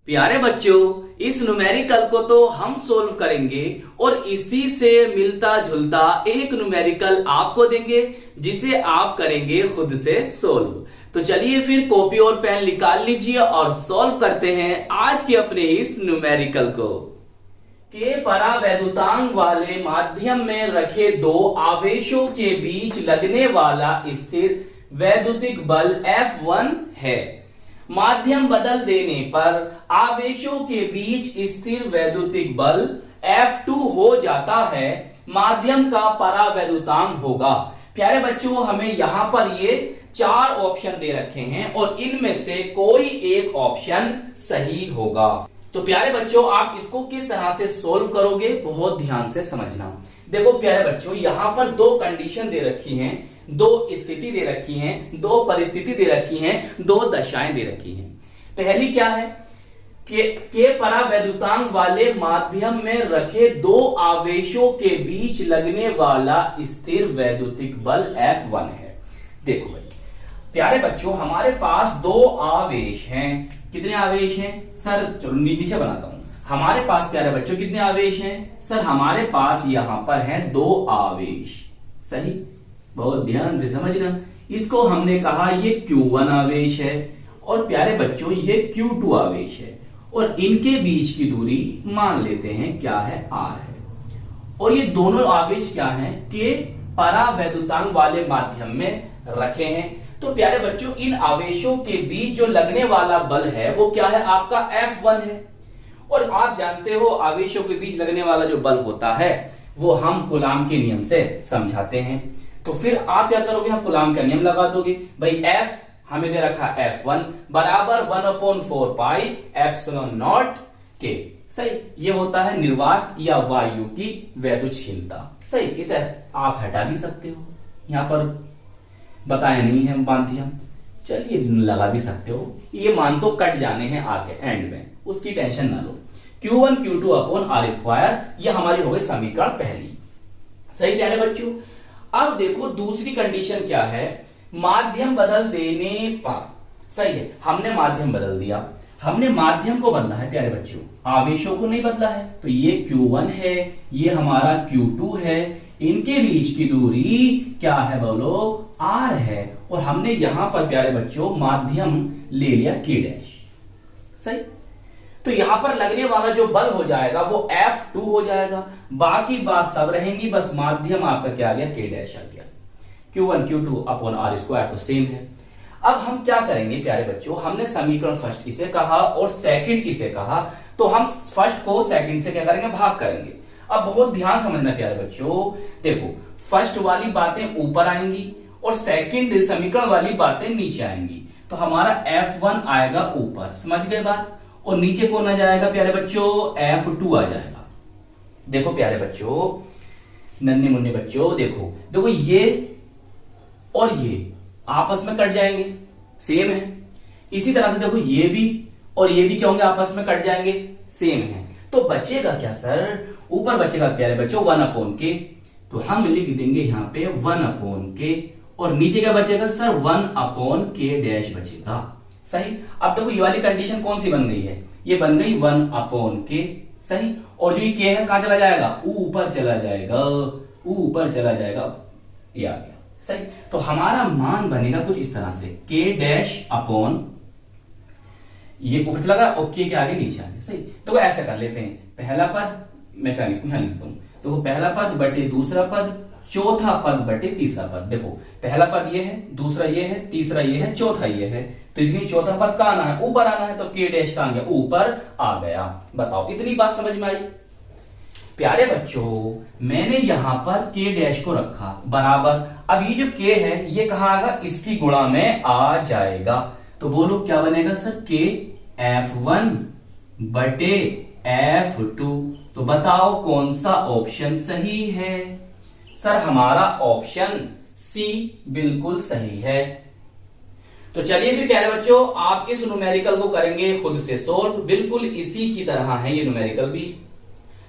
प्यारे बच्चों, इस न्यूमेरिकल को तो हम सोल्व करेंगे और इसी से मिलता जुलता एक न्यूमेरिकल आपको देंगे जिसे आप करेंगे खुद से सोल्व। तो चलिए फिर कॉपी और पेन निकाल लीजिए और सॉल्व करते हैं आज के अपने इस न्यूमेरिकल को। के परावैद्युतांक वाले माध्यम में रखे दो आवेशों के बीच लगने वाला स्थिर वैद्युतिक बल F1 है। माध्यम बदल देने पर आवेशों के बीच स्थिर वैद्युतिक बल F2 हो जाता है। माध्यम का परावैद्युतांक होगा। प्यारे बच्चों, हमें यहां पर ये 4 ऑप्शन दे रखे हैं और इनमें से कोई एक ऑप्शन सही होगा। तो प्यारे बच्चों, आप इसको किस तरह से सोल्व करोगे बहुत ध्यान से समझना। देखो प्यारे बच्चों, यहां पर 2 कंडीशन दे रखी हैं, 2 स्थिति दे रखी हैं, 2 परिस्थिति दे रखी हैं, 2 दशाएं दे रखी हैं। पहली क्या है के परावैद्युतांक वाले माध्यम में रखे 2 आवेशों के बीच लगने वाला स्थिर वैद्युतिक बल F1 है। देखो भाई प्यारे बच्चों, हमारे पास 2 आवेश हैं। कितने आवेश हैं सर? चलो नीचे बनाता हूं। हमारे पास प्यारे बच्चों कितने आवेश हैं सर? हमारे पास यहां पर हैं 2 आवेश। सही, बहुत ध्यान से समझना। इसको हमने कहा ये Q1 आवेश है और प्यारे बच्चों ये Q2 आवेश है और इनके बीच की दूरी मान लेते हैं क्या है, R है। और ये दोनों आवेश क्या हैं? के परावैद्युतांक वाले माध्यम में रखे हैं। तो प्यारे बच्चों, इन आवेशों के बीच जो लगने वाला बल है वो क्या है? आपका F1 है। और आप जानते हो आवेशों के बीच लगने वाला जो बल होता है वो हम कूलाम के नियम से समझाते हैं। तो फिर आप क्या करोगे? हम कूलाम का नियम लगा दोगे। भाई F हमें दे रखा F1 बराबर 1/4 पाई एप्सिलॉन नॉट के। सही, ये होता है निर्वात या वायु की वैद्युतशीलता। सही, इसे आप हटा भी सकते हो, यहां पर बताया नहीं है माध्यम। चलिए लगा भी सकते हो। ये मान तो कट जाने हैं आगे एंड में, उसकी टेंशन ना लो। Q1 Q2 upon R square, ये हमारी हो गई समीकरण पहली। सही प्यारे बच्चों, अब देखो दूसरी कंडीशन क्या है? माध्यम बदल देने पर। सही है, हमने माध्यम बदल दिया। हमने माध्यम को बदला है प्यारे बच्चों, आवेशों को नहीं बदला है। तो ये Q1 है, ये हमारा Q2 है। इनके बीच की दूरी क्या है बोलो? R है। और हमने यहां पर प्यारे बच्चों माध्यम ले लिया K डैश। सही, तो यहां पर लगने वाला जो बल हो जाएगा वो F2 हो जाएगा। बाकी बात सब रहेंगी, बस माध्यम आपका क्या आ गया? K डैश आ गया। Q1 Q2 upon R square तो सेम है। अब हम क्या करेंगे प्यारे बच्चों? हमने समीकरण फर्स्ट इसे कहा और सेकंड इसे कहा, तो हम फर्स्ट को सेकंड से क्या करेंगे? भाग करेंगे। अब बहुत ध्यान समझना प्यारे बच्चों, देखो फर्स्ट वाली बातें ऊपर आएंगी और सेकंड समीकरण वाली बातें नीचे आएंगी। तो हमारा F1 आएगा ऊपर, समझ गए बात? और नीचे कौन आ जाएगा प्यारे बच्चों? F2 आ जाएगा। देखो प्यारे बच्चों, नन्हे मुन्ने बच्चों, देखो देखो ये और ये आपस में कट जाएंगे, सेम है। इसी तरह से देखो ये भी और ये भी क्या होंगे? आपस में कट जाएंगे, सेम है। तो बचेगा क्या सर? ऊपर बचेगा प्यारे बच्चों 1/K। तो हम लिख देंगे यहां पे 1/K और नीचे क्या बचेगा सर? 1/K डैश बचेगा। सही, अब देखो ये वाली कंडीशन कौन सी बन गई है? ये बन गई 1/K। सही, और जो ये K है कहां चला जाएगा? ऊपर चला जाएगा, ऊपर चला जाएगा। ये आ गया। सही, तो हमारा मान बनेगा कुछ इस तरह से, K डैश अपॉन ये ऊपर चला गया और K के आगे नीचे आ गया। सही, तो ऐसे कर लेते हैं। पहला पद मैं यहां लिखता हूं, तो पहला पद बटे दूसरा पद, चौथा पद बटे तीसरा पद। देखो पहला पद ये है, दूसरा ये है, तीसरा ये है, चौथा ये है। तो इसलिए चौथा पद कहां आना है? ऊपर आना है। तो K डैश कहां गया? ऊपर आ गया। बताओ इतनी बात समझ में आई? प्यारे बच्चों, मैंने यहां पर K डैश को रखा बराबर। अब ये जो K है ये कहां आएगा? इसकी गुणा में आ जाएगा। तो बोलो क्या बनेगा सर? K F1 बटे F2। तो बताओ कौन सा ऑप्शन सही है? सर हमारा ऑप्शन C बिल्कुल सही है। तो चलिए फिर प्यारे बच्चों, आप इस न्यूमेरिकल को करेंगे खुद से सोल्व। बिल्कुल इसी की तरह है ये न्यूमेरिकल भी।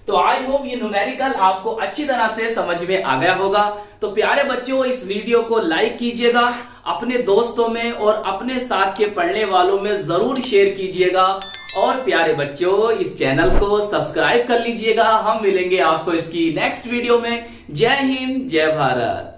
तो आई होप ये न्यूमेरिकल आपको अच्छी तरह से समझ में आ गया होगा। तो प्यारे बच्चों, इस वीडियो को लाइक कीजिएगा, अपने दोस्तों में और अपने साथ के पढ़ने वालों में जरूर शेयर कीजिएगा और प्यारे बच्चों, इस चैनल को सब्सक्राइब कर लीजिएगा। हम मिलेंगे आपको इसकी नेक्स्ट वीडियो में। जय हिंद, जय भारत।